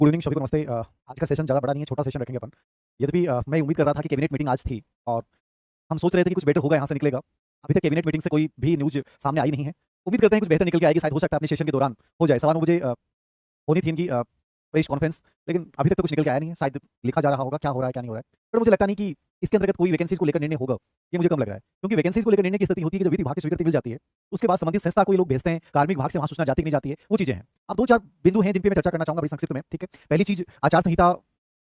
Good evening सभी को नमस्ते। आज का सेशन ज़्यादा बड़ा नहीं है, छोटा सेशन रखेंगे अपन। यद्यपि मैं उम्मीद कर रहा था कि कैबिनेट मीटिंग आज थी और हम सोच रहे थे कि कुछ बेटर होगा, यहाँ से निकलेगा। अभी तक कैबिनेट मीटिंग से कोई भी न्यूज़ सामने आई नहीं है। उम्मीद करते हैं कुछ बेहतर निकल के आएगी, शायद हो सकता है अपने सेशन के दौरान हो जाए। सवा 9 बजे होनी थी इनकी प्रेस कॉन्फ्रेंस, लेकिन अभी तक तो कुछ निकल के आया नहीं है। शायद लिखा जा रहा होगा, क्या हो रहा है क्या नहीं हो रहा है। पर मुझे लगता नहीं कि इसके अंतर्गत कोई वैकेंसीज़ को लेकर निर्णय होगा, ये मुझे कम लग रहा है। क्योंकि वैकेंसीज़ को लेकर निर्णय की स्थिति होती है कि जब विधि विभाग की स्वीकृति मिल जाती है, उसके बाद संबंधित संस्था को ये लोग भेजते हैं, कार्मिक विभाग से वहाँ सूचना जाती है कि नहीं जाती है, वो चीज़ें हैं। अब 2-4 बिंदु हैं जिन पे मैं चर्चा करना चाहूँगा बड़ी संक्षिप्त में, ठीक है। पहली चीज़, आचार संहिता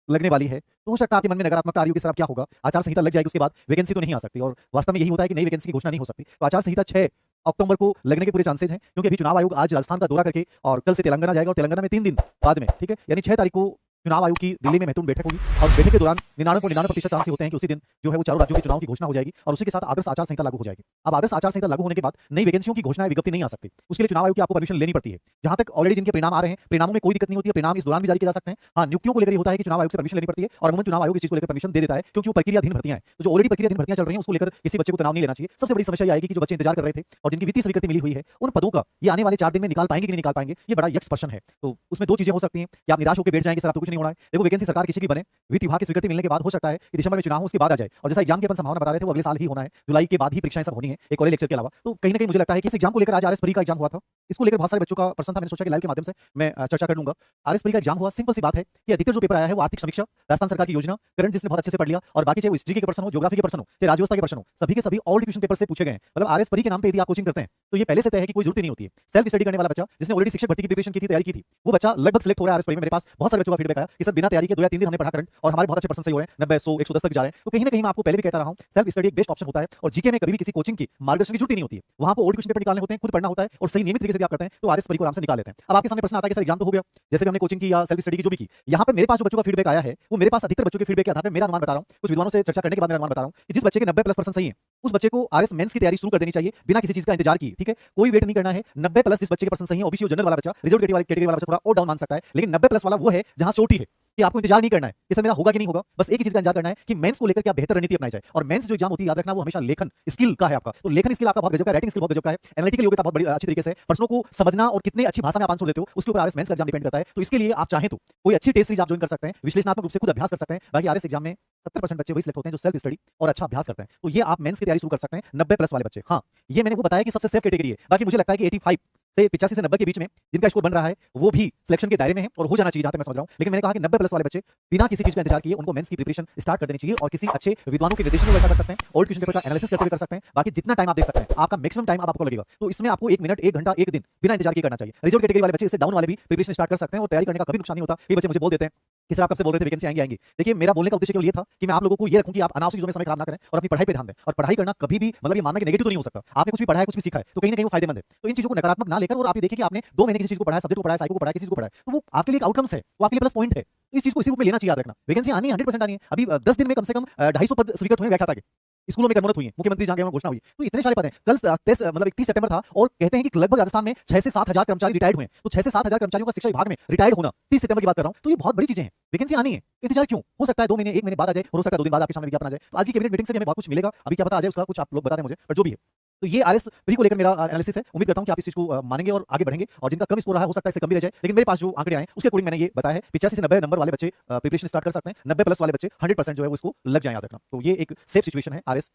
लगने वाली है, तो हो सकता है आपके मन में नकारात्मकता आ रही हो कि सर अब क्या होगा? आचार संहिता लग जाएगी, उसके बाद वैकेंसी तो नहीं आ सकती और वास्तव में यही होता है कि नई वैकेंसी की घोषणा नहीं हो सकती। तो आचार संहिता 6 अक्टूबर को लगने के पूरे चांसेस हैं, क्योंकि अभी चुनाव आयोग आज राजस्थान का दौरा करके और कल से तेलंगाना जाएगा और तेलंगाना में 3 दिन बाद में, ठीक है, यानी 6 तारीख को चुनाव आयोग की दिल्ली में महत्वपूर्ण बैठक होगी और बैठक के दौरान 99.99% चांस होते हैं कि उसी दिन जो है वो चारों राज्यों के चुनाव की घोषणा हो जाएगी और उसी के साथ आदर्श आचार संहिता लागू हो जाएगी। अब आदर्श आचार संहिता लागू होने के बाद नई वैकेंसियों की घोषणा विज्ञप्ति नहीं आ सकती, उसके लिए चुनाव आयोग की आपको परमिशन लेनी पड़ती है। जहां तक ऑलरेडी जिनके परिणाम आ रहे हैं, परिणामों में कोई दिक्कत नहीं होती है, परिणाम इस दौरान भी जारी किए जा सकते हैं। हाँ, नियुक्तियों को लेकर ये होता है कि चुनाव आयोग से परमिशन लेनी पड़ती है और अमूमन चुनाव आयोग इस चीज को लेकर परमिशन दे देता है, क्योंकि वो प्रक्रियाधीन भर्तियां हैं। तो जो ऑलरेडी प्रक्रियाधीन भर्तियां चल रही हैं उसको लेकर किसी बच्चे को तनाव नहीं लेना चाहिए। सबसे बड़ी समस्या ये आएगी कि जो बच्चे इंतजार कर रहे थे और जिनकी वित्तीय स्वीकृति मिली हुई है, उन पदों का ये आने वाले 4 दिन में निकाल पाएंगे कि नहीं निकाल पाएंगे, ये बड़ा यक्ष प्रश्न है। तो उसमें 2 चीजें हो सकती हैं कि आप निराश होकर बैठ जाएंगे, सर अब तो कुछ नहीं हो रहा है। देखो, वैकेंसी सरकार किसी की बने, वित्त विभाग की स्वीकृति मिलने के बाद हो सकता है कि दिसंबर में चुनाव हो, उसके बाद आ जाए। और जैसा एग्जाम की अपन संभावना बता रहे थे, वो अगले साल ही होना है, जुलाई के बाद ही परीक्षाएं सब होनी है, एक कॉलेज लेक्चर के अलावा। तो कहीं ना कहीं मुझे लगता है कि इस एग्जाम को लेकर आज आरएस परी का एग्जाम हुआ था, इसको लेकर बहुत सारे बच्चों का प्रश्न था। मैंने सोचा कि लाइव के माध्यम से मैं चर्चा कर लूंगा। आरएस परी का एग्जाम हुआ, सिंपल सी बात है कि अधिकतर जो पेपर आया है वो आर्थिक समीक्षा, राजस्थान सरकार की योजना, करंट जिसने बहुत अच्छे से पढ़ लिया, और बाकी चाहे वो हिस्ट्री के प्रश्न हो, ज्योग्राफी के प्रश्न हो, चाहे राज्यव्यवस्था के प्रश्न हो, सभी के सभी ऑल क्वेश्चन पेपर से पूछे गए हैं। मतलब आरएस परी के नाम पे यदि आप कोचिंग करते हैं तो ये पहले से तय है कि कोई जरूरत ही नहीं होती है। सेल्फ स्टडी करने वाला बच्चा जिसने ऑलरेडी शिक्षक भर्ती की प्रिपरेशन की थी, तैयारी की थी, वो बच्चा लगभग सिलेक्ट हो रहा है आरएस परी में। मेरे पास बहुत सारे बच्चों का फीडबैक आया कि सर बिना तैयारी के 2 या 3 दिन हमने पढ़ा करंट और हमारे बहुत अच्छे पर्सन सही हो रहे हैं, 90 100 110 तक जा रहे हैं। तो कहीं ना कहीं मैं आपको पहले भी कहता रहा हूं, सेल्फ स्टडी एक बेस्ट ऑप्शन होता है और जीके में कभी भी किसी कोचिंग की मार्गदर्शन की जरूरत ही नहीं होती है। वहां आपको ओल्ड क्वेश्चन पेपर निकालने होते हैं, खुद पढ़ना होता है और सही नियमित तरीके से आप करते हैं तो आरएस परी को आराम से निकाल लेते हैं। अब आपके सामने प्रश्न आता है कि सर एग्जाम तो हो गया, जैसे भी हमने कोचिंग की या सेल्फ स्टडी की जो भी की, यहाँ पे मेरे पास जो बच्चों का फीडबैक आया है वो मेरे पास अधिकतर बच्चों के फीडबैक के आधार पर मेरा अनुमान बता रहा हूँ, कुछ विद्वानों से चर्चा करने के बाद मेरा अनुमान बता रहा हूँ कि जिस बच्चे के 90+ % सही है उस बच्चे को आरएस मेंस की तैयारी शुरू कर देनी चाहिए बिना किसी चीज का इंतजार किए। ठीक है, कोई वेट नहीं करना है। 90+ जिस बच्चे के पर्सन सही है, ओबीसी और जनरल वाला बच्चा, रिजर्व कैटेगरी वाला बच्चा थोड़ा और डाउन मान सकता है, लेकिन 90+ वाला वो है जहां चोटी है कि आपको इंतजार नहीं करना है कि सर मेरा होगा कि नहीं होगा, बस एक ही चीज का इंतजार करना है कि मेंस को लेकर क्या बेहतर रणनीति अपनाई जाए। और मेंस जो एग्जाम होती है, याद रखना, वो हमेशा लेखन स्किल का है आपका। तो लेखन स्किल आपका बहुत गजब का है, राइटिंग स्किल बहुत गजब का है, एनालिटिकल योग्यता बहुत बड़ी अच्छी तरीके से, प्रश्नों को समझना और कितने अच्छी भाषा में आप आंसर देते हो उसके ऊपर आरएस मेंस का एग्जाम डिपेंड करता है। तो इसके लिए आप चाहें तो कोई अच्छी टेस्ट सीरीज आप ज्वाइन कर सकते हैं, विश्लेषणात्मक रूप से खुद अभ्यास कर सकते हैं। बाकी आरएस एग्जाम में 70% बच्चे वही सिलेक्ट होते हैं जो सेल्फ स्टडी और अच्छा अभ्यास करते हैं। तो ये आप मेंस की तैयारी शुरू कर सकते हैं 90+ वाले बच्चे। हाँ, ये मैंने वो बताया कि सबसे सेफ कैटेगरी है। बाकी मुझे लगता है कि 85 से 85 से 90 के बीच में जिनका स्कोर बन रहा है वो भी सिलेक्शन के दायरे में है और हो जाना चाहिए, जहां तक मैं समझ रहा हूं। लेकिन मैंने कहा कि 90+ वाले बच्चे बिना किसी चीज का इंतजार किए उनको मेंस की प्रिपरेशन स्टार्ट कर देनी चाहिए और किसी अच्छे विद्वानों के निर्देशन में वैसा कर सकते हैं, ओल्ड क्वेश्चन पेपर का एनालिसिस करते हुए कर सकते हैं। बाकी जितना टाइम आप देख सकते हैं, आपका मैक्सिमम टाइम आपको लगेगा, तो इसमें आपको 1 मिनट 1 घंटा 1 दिन बिना इंतजार किए करना चाहिए। रिजर्व कैटेगरी वाले बच्चे, इससे डाउन वाले भी प्रिपरेशन स्टार्ट कर सकते हैं और तैयारी करने का कभी नुकसान नहीं होता। ये बच्चे मुझे बोल देते हैं कि सर आप कब से बोल रहे थे वैकेंसी आएंगी आएंगी। देखिए, मेरा बोलने का उद्देश्य केवल ये था कि मैं आप लोगों को ये रखूं कि आप अनावश्यक चीजों में समय खराब ना करें और अपनी पढ़ाई पे ध्यान दें। और पढ़ाई करना कभी भी मतलब ये मानना कि नेगेटिव तो नहीं हो सकता। आपने कुछ भी पढ़ा है, कुछ भी सीखा है, तो कहीं ना कहीं वो फायदेमंद है। तो इन चीजों को नकारात्मक ना लेकर, और आप ये देखिए कि आपने 2 महीने किसी चीज को पढ़ा है, सब्जेक्ट को पढ़ा है, साइको को पढ़ा है, किसी चीज को पढ़ा है, तो वो आपके लिए एक आउटकम्स है, वो आपके लिए प्लस पॉइंट है। तो इस चीज को इसी रूप में लेना चाहिए। याद रखना, वैकेंसी आनी है, 100% आनी है। अभी 10 दिन में कम से कम 250 पद स्वीकृत हुए व्याख्याता के, स्कूलों में कर्मरत हुई है, मुख्यमंत्री जहां गए घोषणा हुई। तो इतने सारे पद हैं। कल 31 सितंबर था और कहते हैं कि लगभग राजस्थान में 6 से 7 हजार कर्मचारी रिटायर्ड हुए। तो 6 से 7 हजार कर्मचारियों का शिक्षा विभाग में रिटायर्ड होना 30 सितंबर की बात कर रहा हूं, तो ये बहुत बड़ी चीजें हैं। वैकेंसी आनी है, इंतजार क्यों? हो सकता है 2 महीने 1 महीने बाद आ जाए, हो सकता है 2 दिन बाद आपके सामने विज्ञापन आ जाए। तो आज की कैबिनेट मीटिंग से भी हमें बहुत कुछ मिलेगा। अभी क्या पता आ जाए उसका, कुछ आप लोग बता दें मुझे, पर जो भी है। तो ये आरएस प्री को लेकर मेरा एनालिसिस है। उम्मीद करता हूं कि आप इस चीज को मानेंगे और आगे बढ़ेंगे। और जिनका कम स्कोर रहा है, हो सकता है इससे कम भी रह जाए, लेकिन मेरे पास जो आंकड़े आए उसके अकॉर्डिंग मैंने ये बताया है 85 से 90 नंबर वाले बच्चे प्रिपरेशन स्टार्ट कर सकते हैं, 90+ वाले बच्चे 100% जो है वो इसको लग जाए। याद रखना, तो ये एक सेफ सिचुएशन है आरएस